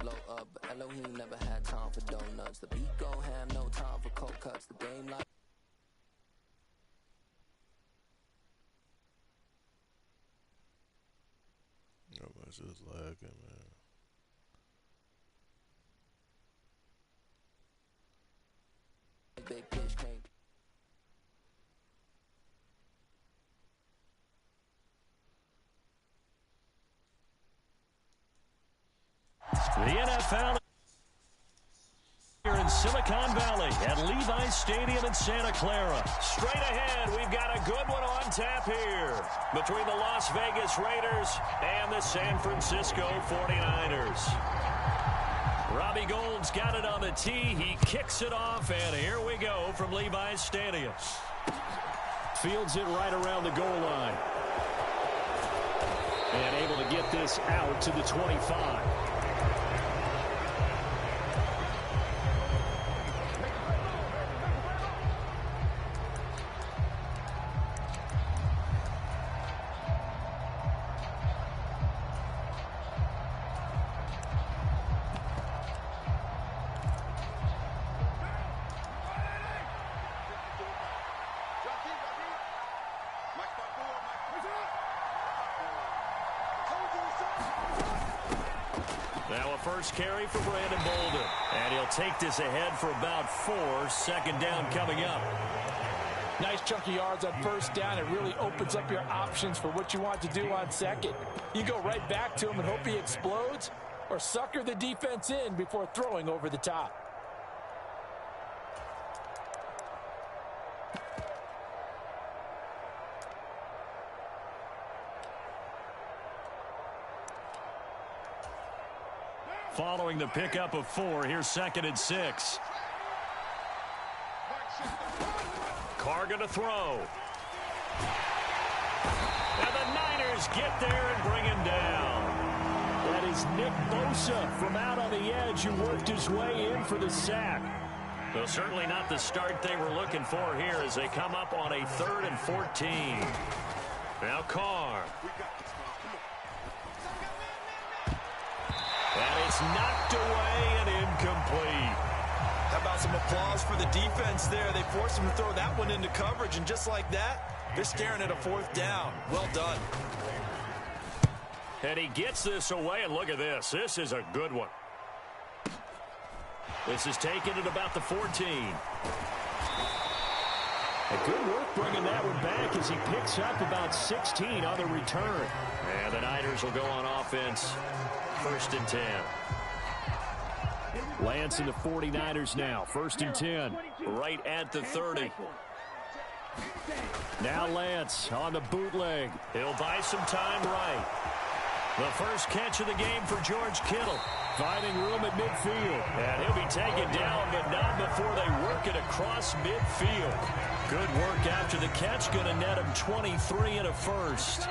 blow up, but Elohim never had time for donuts. The beat go ham, no time for cold cuts. The game like Oh, it's just lagging, man. big pitch can't. The NFL here in Silicon Valley at Levi's Stadium in Santa Clara. Straight ahead, we've got a good one on tap here between the Las Vegas Raiders and the San Francisco 49ers. Robbie Gould's got it on the tee. He kicks it off, and here we go from Levi's Stadium. Fields it right around the goal line. And able to get this out to the 25. Now a first carry for Brandon Bolden. And he'll take this ahead for about 4. Second down coming up. Nice chunky yards on first down. It really opens up your options for what you want to do on second. You go right back to him and hope he explodes, or sucker the defense in before throwing over the top. Following the pickup of 4, here's 2nd and 6. Carr going to throw. And the Niners get there and bring him down. That is Nick Bosa from out on the edge who worked his way in for the sack. Though certainly not the start they were looking for here as they come up on a 3rd and 14. Now Carr. And it's knocked away and incomplete. How about some applause for the defense there? They forced him to throw that one into coverage, and just like that, they're staring at a 4th down. Well done. And he gets this away, and look at this. This is a good one. This is taken at about the 14. A good work bringing that one back as he picks up about 16 on the return. And the Niners will go on offense. 1st and 10. Lance and the 49ers now. 1st and 10. Right at the 30. Now Lance on the bootleg. He'll buy some time right. The first catch of the game for George Kittle. Finding room at midfield. And he'll be taken down, but not before they work it across midfield. Good work after the catch. Going to net him 23 and a first.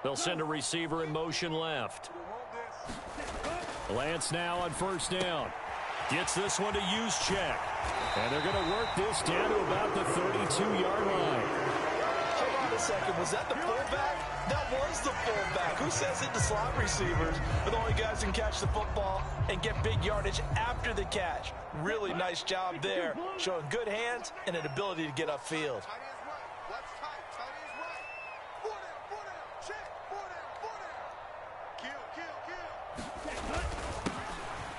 They'll send a receiver in motion left. Lance now on 1st down. Gets this one to Juszczyk. And they're going to work this down to about the 32-yard line. Hold on a second. Was that the fullback? That was the fullback. Who says it to slot receivers? But the only guys who can catch the football and get big yardage after the catch. Really nice job there. Showing good hands and an ability to get upfield.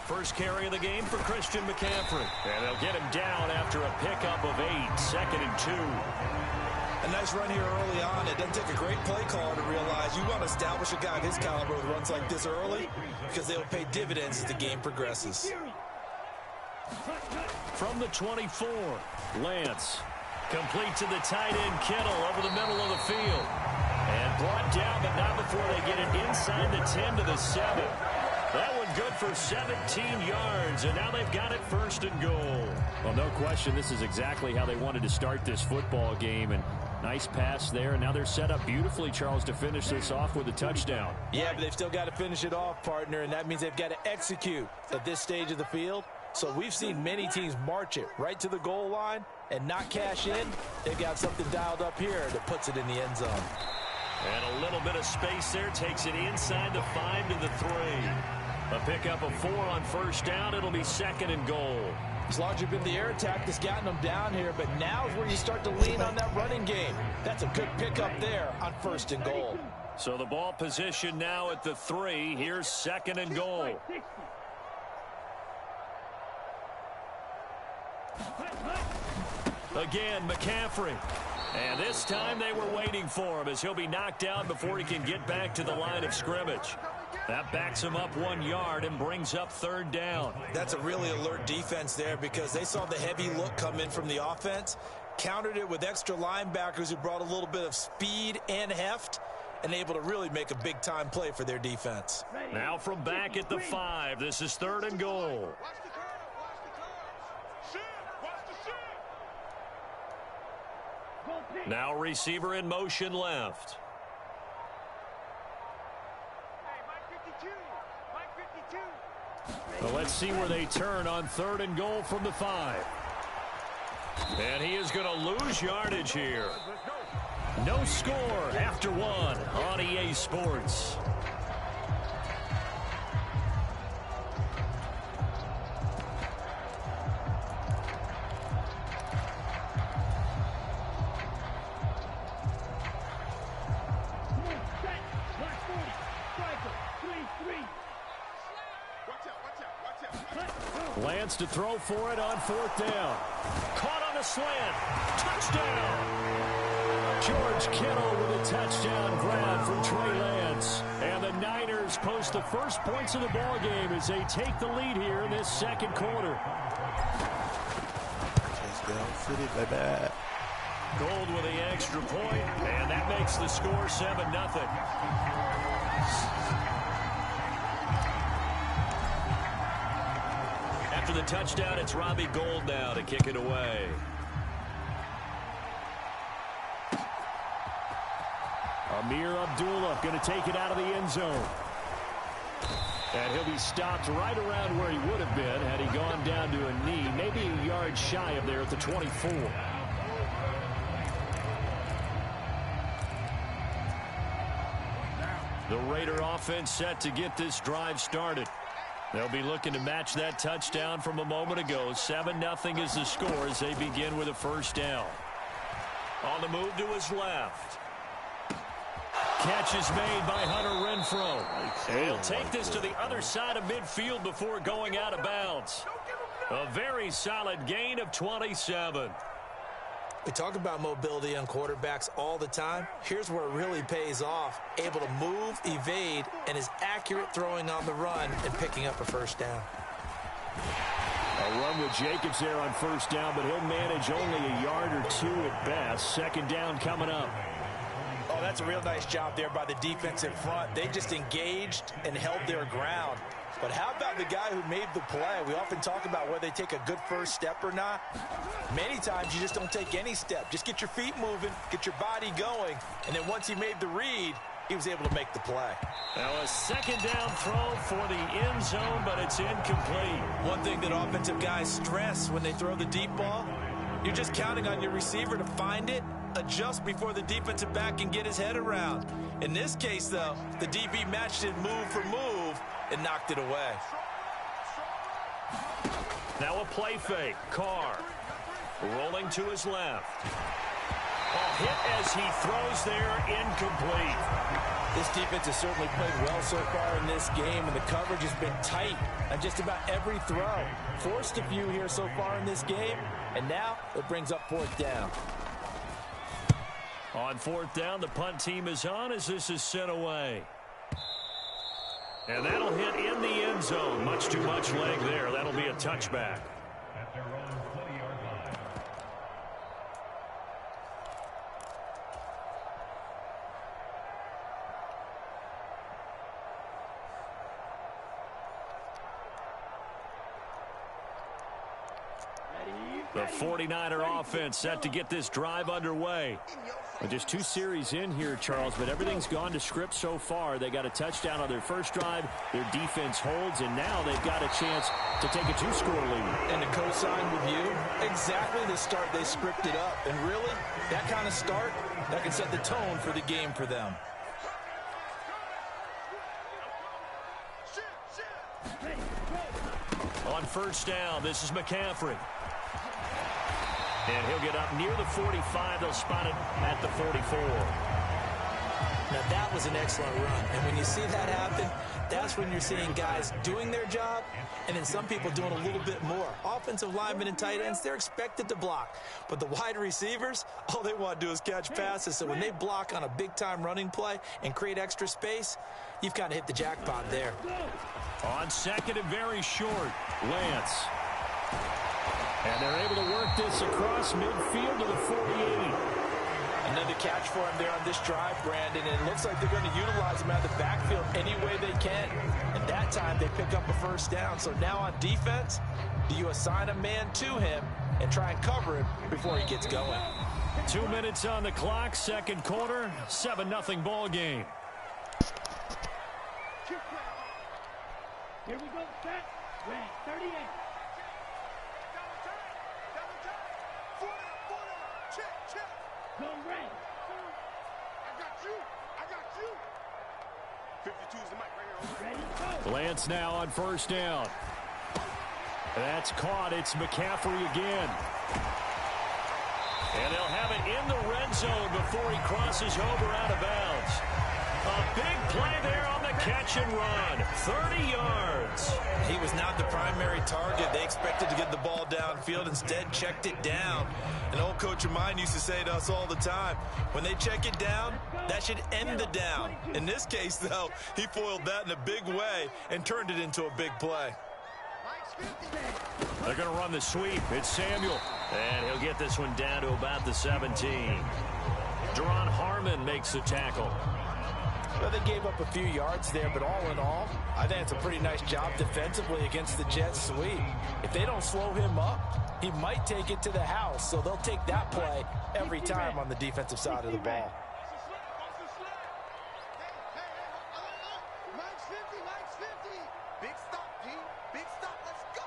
First carry of the game for Christian McCaffrey. And they'll get him down after a pickup of 8. 2nd and 2. A nice run here early on. It doesn't take a great play caller to realize you want to establish a guy of his caliber who runs like this early because they'll pay dividends as the game progresses. From the 24, Lance. Complete to the tight end Kittle over the middle of the field. And brought down, but not before they get it inside the 10 to the 7. That one good for 17 yards, and now they've got it 1st and goal. Well, no question, this is exactly how they wanted to start this football game, and Nice pass there, and now they're set up beautifully, Charles, to finish this off with a touchdown. Yeah, but they've still got to finish it off, partner, and that means they've got to execute at this stage of the field. So we've seen many teams march it right to the goal line and not cash in. They've got something dialed up here that puts it in the end zone. And a little bit of space there takes it inside the 5 to the 3. A pickup of 4 on first down. It'll be 2nd and goal. It's largely been the air attack that's gotten them down here, but now is where you start to lean on that running game. That's a good pickup there on 1st and goal. So the ball position now at the 3. Here's 2nd and goal. Again, McCaffrey. And this time they were waiting for him as he'll be knocked down before he can get back to the line of scrimmage. That backs him up 1 yard and brings up 3rd down. That's a really alert defense there because they saw the heavy look come in from the offense, countered it with extra linebackers who brought a little bit of speed and heft, and able to really make a big-time play for their defense. Now from back at the 5, this is 3rd and goal. Now receiver in motion left. Well, let's see where they turn on 3rd and goal from the 5. And he is going to lose yardage here. No score after 1 on EA Sports. Lance to throw for it on 4th down. Caught on a slant. Touchdown. George Kittle with a touchdown grab from Trey Lance. And the Niners post the first points of the ball game as they take the lead here in this 2nd quarter. Touchdown City, baby. Gold with the extra point, and that makes the score 7-0. After the touchdown, it's Robbie Gould now to kick it away. Amir Abdullah going to take it out of the end zone. And he'll be stopped right around where he would have been had he gone down to a knee, maybe a yard shy of there at the 24. The Raider offense set to get this drive started. They'll be looking to match that touchdown from a moment ago. 7-0 is the score as they begin with a first down. On the move to his left. Catch is made by Hunter Renfrow. He'll take this to the other side of midfield before going out of bounds. A very solid gain of 27. We talk about mobility on quarterbacks all the time. Here's where it really pays off. Able to move, evade, and is accurate throwing on the run and picking up a first down. A run with Jacobs there on first down, but he'll manage only a yard or 2 at best. 2nd down coming up. Oh, that's a real nice job there by the defense in front. They just engaged and held their ground. But how about the guy who made the play? We often talk about whether they take a good first step or not. Many times you just don't take any step. Just get your feet moving, get your body going, and then once he made the read, he was able to make the play. Now a 2nd down throw for the end zone, but it's incomplete. One thing that offensive guys stress when they throw the deep ball, you're just counting on your receiver to find it, adjust before the defensive back can get his head around. In this case, though, the DB matched it move for move and knocked it away. Now a play fake. Carr rolling to his left. A hit as he throws there, incomplete. This defense has certainly played well so far in this game, and the coverage has been tight on just about every throw. Forced a few here so far in this game, and now it brings up 4th down. On 4th down, the punt team is on as this is sent away. And that'll hit in the end zone. Much too much leg there. That'll be a touchback. The 49er offense set to get this drive underway. Well, just 2 series in here, Charles, but everything's gone to script so far. They got a touchdown on their first drive. Their defense holds, and now they've got a chance to take a 2-score lead. And to co-sign with you, exactly the start they scripted up. And really, that kind of start, that can set the tone for the game for them. On first down, this is McCaffrey. And he'll get up near the 45. They'll spot it at the 44. Now, that was an excellent run. And when you see that happen, that's when you're seeing guys doing their job and then some people doing a little bit more. Offensive linemen and tight ends, they're expected to block. But the wide receivers, all they want to do is catch passes. So when they block on a big-time running play and create extra space, you've kind of hit the jackpot there. On second and very short, Lance. And they're able to work this across midfield to the 48. Another catch for him there on this drive, Brandon, and it looks like they're going to utilize him out of the backfield any way they can. And that time they pick up a first down. So now on defense, do you assign a man to him and try and cover him before he gets going? 2 minutes on the clock, second quarter, 7-0 ball game. Here we go, set, red, 38. Go red. I got you. 52 is the mic right here. Ready, go. Lance now on first down. That's caught. It's McCaffrey again. And they'll have it in the red zone before he crosses over out of bounds. A big play there on the catch and run. 30 yards. He was not the primary target. They expected to get the ball downfield. Instead, checked it down. An old coach of mine used to say to us all the time, when they check it down, that should end the down. In this case, though, he foiled that in a big way and turned it into a big play. They're going to run the sweep. It's Samuel. And he'll get this one down to about the 17. Deron Harmon makes the tackle. Well, they gave up a few yards there, but all in all, I think it's a pretty nice job defensively against the Jets sweep. If they don't slow him up, he might take it to the house, so they'll take that play every time on the defensive side of the ball. Big stop, G. Big stop. Let's go.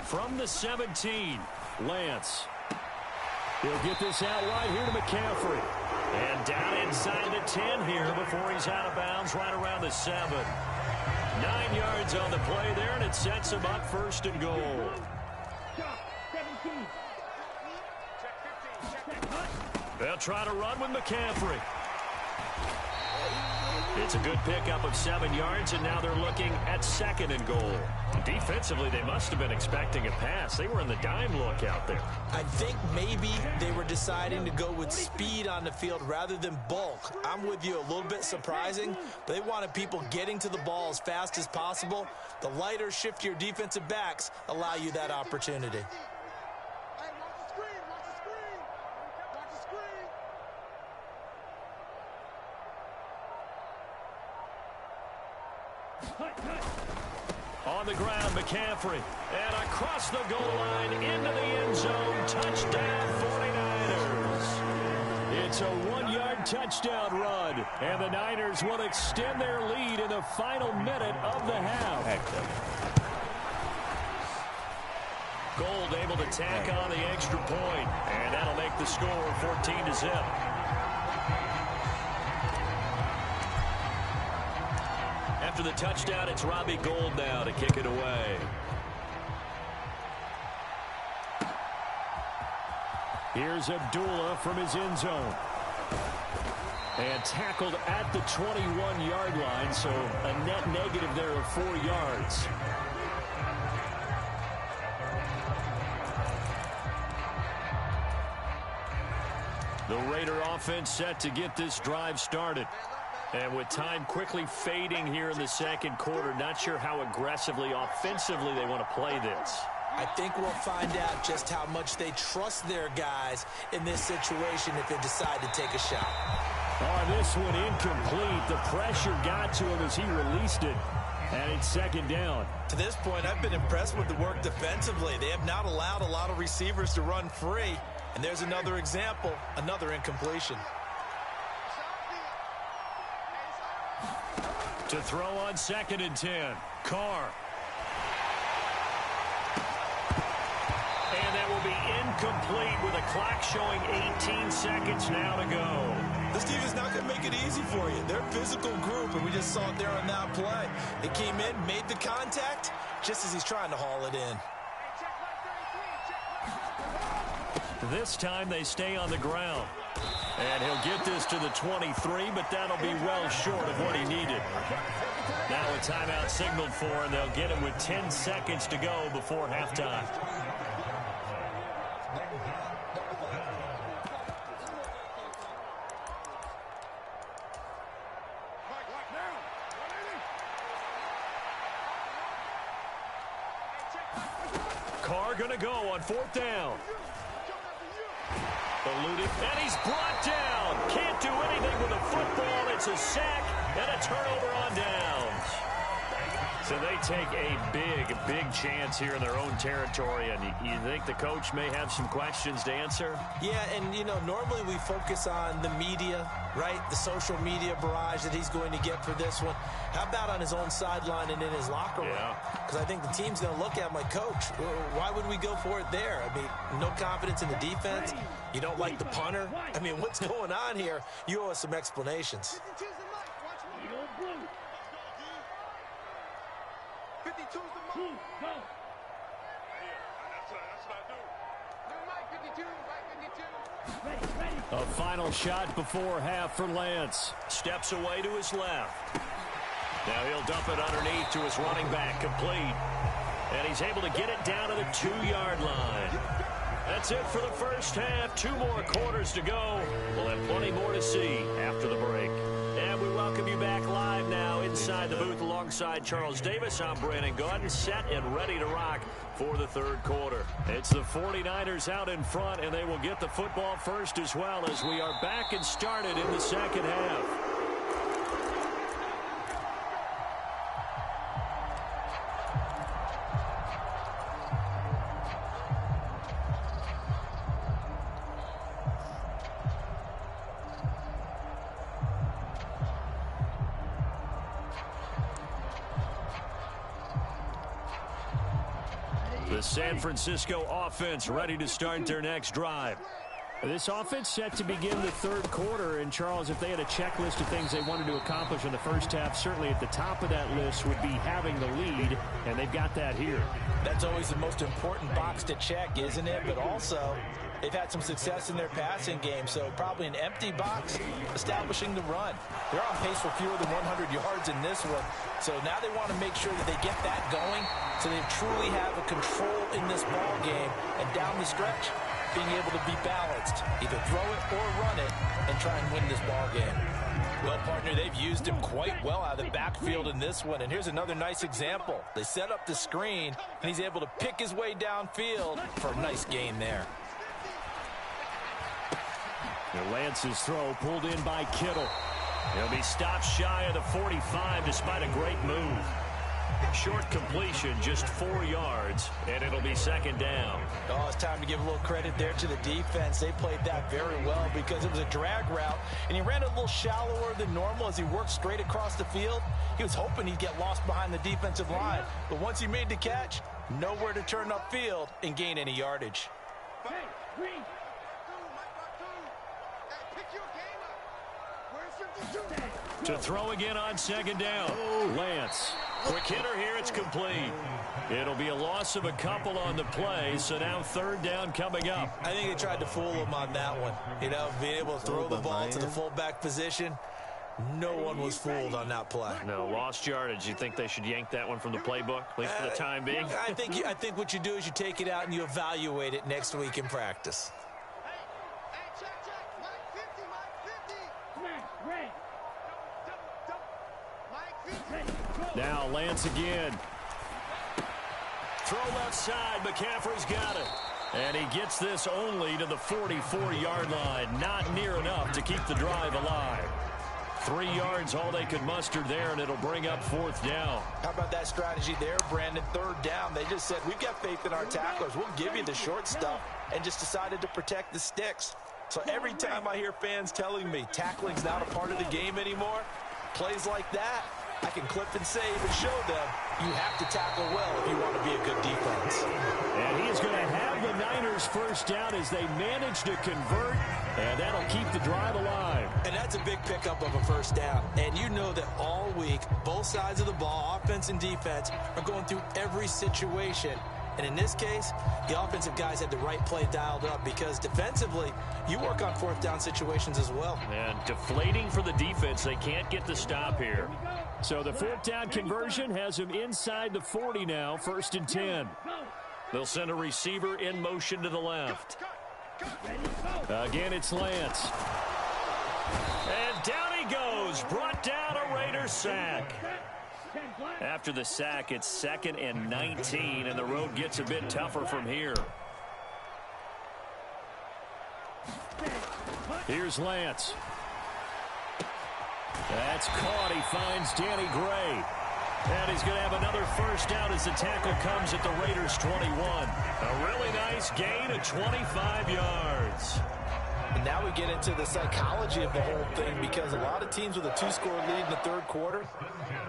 From the 17, Lance. He'll get this out wide here to McCaffrey. And down inside the 10 here before he's out of bounds right around the 7. 9 yards on the play there, and it sets him up first and goal. They'll try to run with McCaffrey. It's a good pickup of 7 yards, and now they're looking at second and goal. Defensively, they must have been expecting a pass. They were in the dime look out there. I think maybe they were deciding to go with speed on the field rather than bulk. I'm with you, a little bit surprising. They wanted people getting to the ball as fast as possible. The lighter, shiftier defensive backs allow you that opportunity. On the ground, McCaffrey. And across the goal line into the end zone. Touchdown, 49ers. It's a 1-yard touchdown run. And the Niners will extend their lead in the final minute of the half. Gold able to tack on the extra point. And that'll make the score 14-0. After the touchdown, it's Robbie Gould now to kick it away. Here's Abdullah from his end zone. And tackled at the 21-yard line, so a net negative there of 4 yards. The Raider offense set to get this drive started. And with time quickly fading here in the second quarter, not sure how aggressively, offensively they want to play this. I think we'll find out just how much they trust their guys in this situation if they decide to take a shot. Oh, this one incomplete. The pressure got to him as he released it. And it's second down. To this point, I've been impressed with the work defensively. They have not allowed a lot of receivers to run free. And there's another example, another incompletion. To throw on 2nd and 10. Carr. And that will be incomplete with a clock showing 18 seconds now to go. This team is not going to make it easy for you. They're a physical group, and we just saw it there on that play. They came in, made the contact, just as he's trying to haul it in. This time they stay on the ground. And he'll get this to the 23, but that'll be well short of what he needed. Now a timeout signaled for, and they'll get him with 10 seconds to go before halftime. Carr going to go on 4th down. Eluded, and he's brought down. Can't do anything with the football. It's a sack and a turnover on downs. So they take a big chance here in their own territory. And you think the coach may have some questions to answer? Yeah, and, you know, normally we focus on the media, right? The social media barrage that he's going to get for this one. How about on his own sideline and in his locker room? Because I think the team's going to look at him like, Coach, why would we go for it there? I mean, no confidence in the defense. You don't like the punter? I mean, what's going on here? You owe us some explanations. 52's the move. Go. That's what I do. Mike 52. A final shot before half for Lance. Steps away to his left. Now he'll dump it underneath to his running back, complete. And he's able to get it down to the 2-yard line. That's it for the first half. 2 more quarters to go. We'll have plenty more to see after the break. And we welcome you back live now inside the booth alongside Charles Davis. I'm Brandon Gaudin, set and ready to rock for the 3rd quarter. It's the 49ers out in front, and they will get the football first as well as we are back and started in the 2nd half. The San Francisco offense ready to start their next drive. This offense set to begin the 3rd quarter. And, Charles, if they had a checklist of things they wanted to accomplish in the first half, certainly at the top of that list would be having the lead, and they've got that here. That's always the most important box to check, isn't it? But also, they've had some success in their passing game, so probably an empty box establishing the run. They're on pace for fewer than 100 yards in this one, so now they want to make sure that they get that going so they truly have a control in this ball game, and down the stretch, being able to be balanced, either throw it or run it, and try and win this ball game. Well, partner, they've used him quite well out of the backfield in this one, and here's another nice example. They set up the screen, and he's able to pick his way downfield for a nice gain there. Lance's throw pulled in by Kittle. He'll be stopped shy of the 45 despite a great move. Short completion, just 4 yards, and it'll be 2nd down. Oh, it's time to give a little credit there to the defense. They played that very well because it was a drag route, and he ran a little shallower than normal as he worked straight across the field. He was hoping he'd get lost behind the defensive line, but once he made the catch, nowhere to turn upfield and gain any yardage. To throw again on 2nd down. Lance. Quick hitter here, it's complete. It'll be a loss of a couple on the play, so now 3rd down coming up. I think they tried to fool him on that one. You know, being able to throw the ball to the fullback position. No one was fooled on that play. No, lost yardage. You think they should yank that one from the playbook, at least for the time being? I think what you do is you take it out and you evaluate it next week in practice. Now Lance again. Throw left side. McCaffrey's got it. And he gets this only to the 44-yard line. Not near enough to keep the drive alive. 3 yards, all they could muster there, and it'll bring up 4th down. How about that strategy there, Brandon? 3rd down. They just said, we've got faith in our tacklers. We'll give you the short stuff, and just decided to protect the sticks. So every time I hear fans telling me tackling's not a part of the game anymore, plays like that, I can clip and save and show them you have to tackle well if you want to be a good defense. And he is going to have the Niners 1st down as they manage to convert, and that'll keep the drive alive. And that's a big pickup of a 1st down. And you know that all week, both sides of the ball, offense and defense, are going through every situation. And in this case, the offensive guys had the right play dialed up because defensively, you work on 4th down situations as well. And deflating for the defense. They can't get the stop here. So the 4th down conversion has him inside the 40 now, 1st and 10. They'll send a receiver in motion to the left. Again, it's Lance. And down he goes. Brought down a Raiders sack. After the sack, it's 2nd and 19, and the road gets a bit tougher from here. Here's Lance. That's caught. He finds Danny Gray. And he's going to have another 1st down as the tackle comes at the Raiders' 21. A really nice gain of 25 yards. And now we get into the psychology of the whole thing because a lot of teams with a 2-score lead in the 3rd quarter,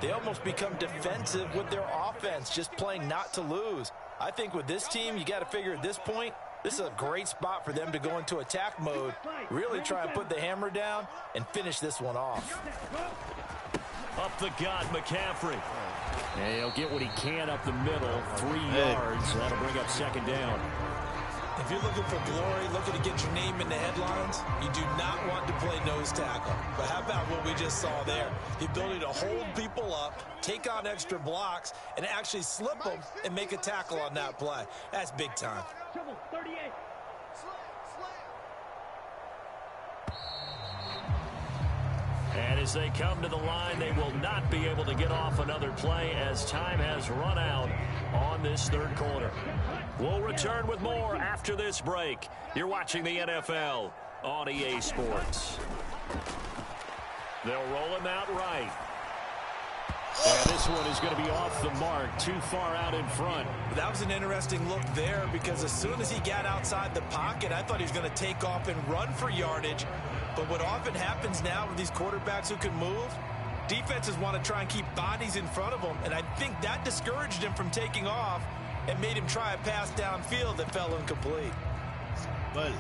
they almost become defensive with their offense, just playing not to lose. I think with this team, you got to figure at this point, this is a great spot for them to go into attack mode, really try and put the hammer down and finish this one off. Up the gut, McCaffrey. And he'll get what he can up the middle, 3 yards. That'll bring up 2nd down. If you're looking for glory, looking to get your name in the headlines, you do not want to play nose tackle. But how about what we just saw there? The ability to hold people up, take on extra blocks, and actually slip them and make a tackle on that play. That's big time. And as they come to the line, they will not be able to get off another play as time has run out on this 3rd quarter. We'll return with more after this break. You're watching the NFL on EA Sports. They'll roll him out right. And this one is going to be off the mark, too far out in front. That was an interesting look there because as soon as he got outside the pocket, I thought he was going to take off and run for yardage. But what often happens now with these quarterbacks who can move, defenses want to try and keep bodies in front of them, and I think that discouraged him from taking off and made him try a pass downfield that fell incomplete. Buddy.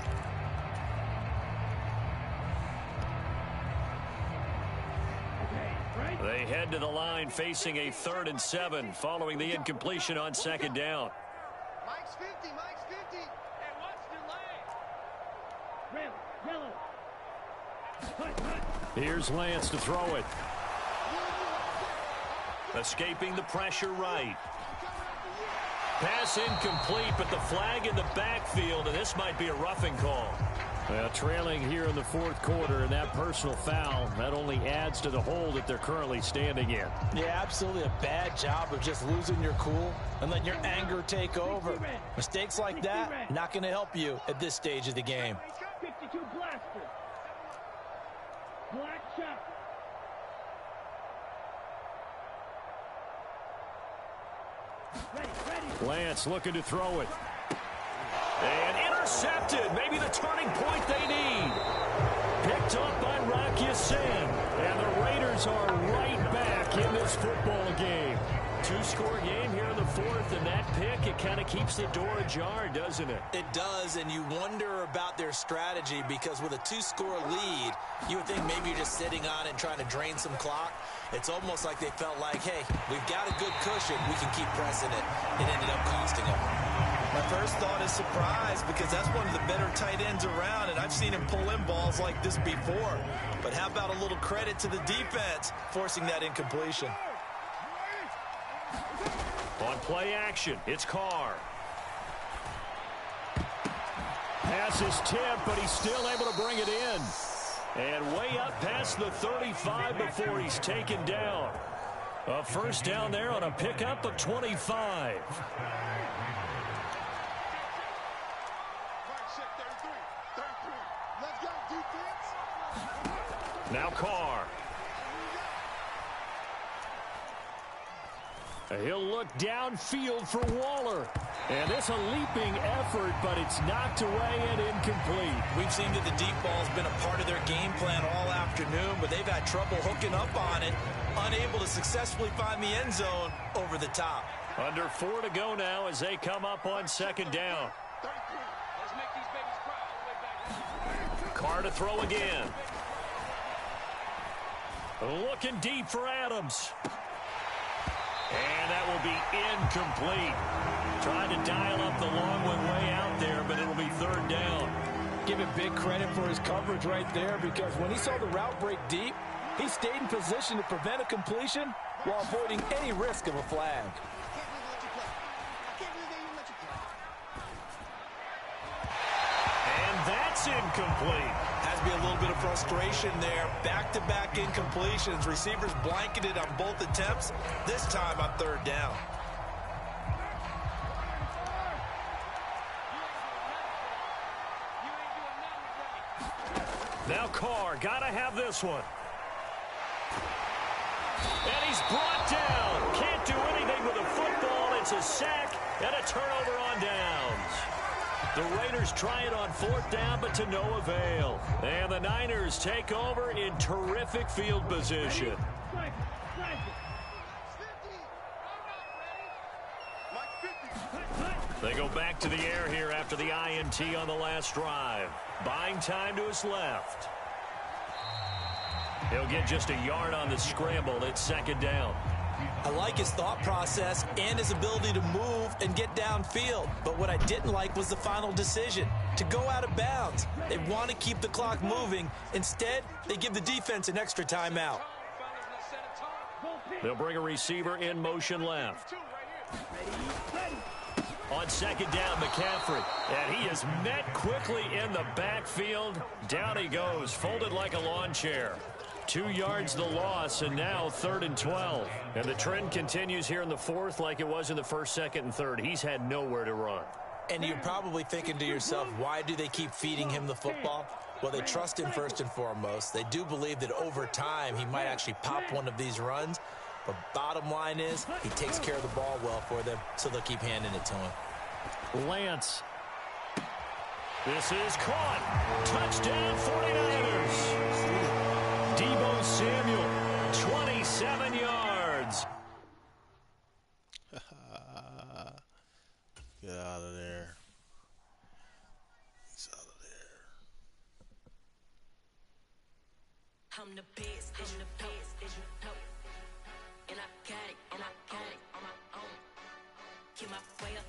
They head to the line facing a 3rd and 7 following the incompletion on 2nd down. Mike's 50, Mike's 50. And what's delay? Yellow. Here's Lance to throw it. Escaping the pressure right. Pass incomplete, but the flag in the backfield, and this might be a roughing call. Well, trailing here in the 4th quarter, and that personal foul, that only adds to the hole that they're currently standing in. Yeah, absolutely a bad job of just losing your cool and letting your anger take over. Mistakes like that, not going to help you at this stage of the game. 52 blaster. Black shot. Lance looking to throw it. And intercepted. Maybe the turning point they need. Picked up by Rock Ya-Sin. And the Raiders are right back in this football game. 2-score game here in the 4th, and that pick, it kind of keeps the door ajar, doesn't it? It does, and you wonder about their strategy because with a 2-score lead, you would think maybe you're just sitting on it and trying to drain some clock. It's almost like they felt like, hey, we've got a good cushion. We can keep pressing it. It ended up costing them. My first thought is surprise because that's one of the better tight ends around, and I've seen him pull in balls like this before. But how about a little credit to the defense forcing that incompletion? On play action, it's Carr. Pass is tipped, but he's still able to bring it in. And way up past the 35 before he's taken down. A first down there on a pickup of 25. Now Carr. He'll look downfield for Waller. And this a leaping effort, but it's knocked away and incomplete. We've seen that the deep ball's been a part of their game plan all afternoon, but they've had trouble hooking up on it, unable to successfully find the end zone over the top. Under 4 to go now as they come up on second down. Carr to throw again. Looking deep for Adams. And that will be incomplete. Trying to dial up the long one way out there, but it'll be third down. Give him big credit for his coverage right there, because when he saw the route break deep, he stayed in position to prevent a completion while avoiding any risk of a flag. And that's incomplete. Has to be a little bit of frustration there. Back-to-back incompletions. Receivers blanketed on both attempts, this time on third down. Now Carr, gotta have this one. And he's brought down. Can't do anything with the football. It's a sack and a turnover on downs. The Raiders try it on fourth down, but to no avail. And the Niners take over in terrific field position. They go back to the air here after the INT on the last drive. Buying time to his left. He'll get just a yard on the scramble. It's second down. I like his thought process and his ability to move and get downfield. But what I didn't like was the final decision, to go out of bounds. They want to keep the clock moving. Instead, they give the defense an extra timeout. They'll bring a receiver in motion left. On second down, McCaffrey. And he is met quickly in the backfield. Down he goes, folded like a lawn chair. 2 yards the loss, and now 3rd and 12. And the trend continues here in the fourth like it was in the first, second, and third. He's had nowhere to run. And you're probably thinking to yourself, why do they keep feeding him the football? Well, they trust him first and foremost. They do believe that over time he might actually pop one of these runs. But bottom line is, he takes care of the ball well for them, so they'll keep handing it to him. Lance. This is caught. Touchdown 49ers. Deebo Samuel, 27 yards. Get out of there. He's out of there. I'm the best, I'm the best, and I got it on my own. Keep my way up,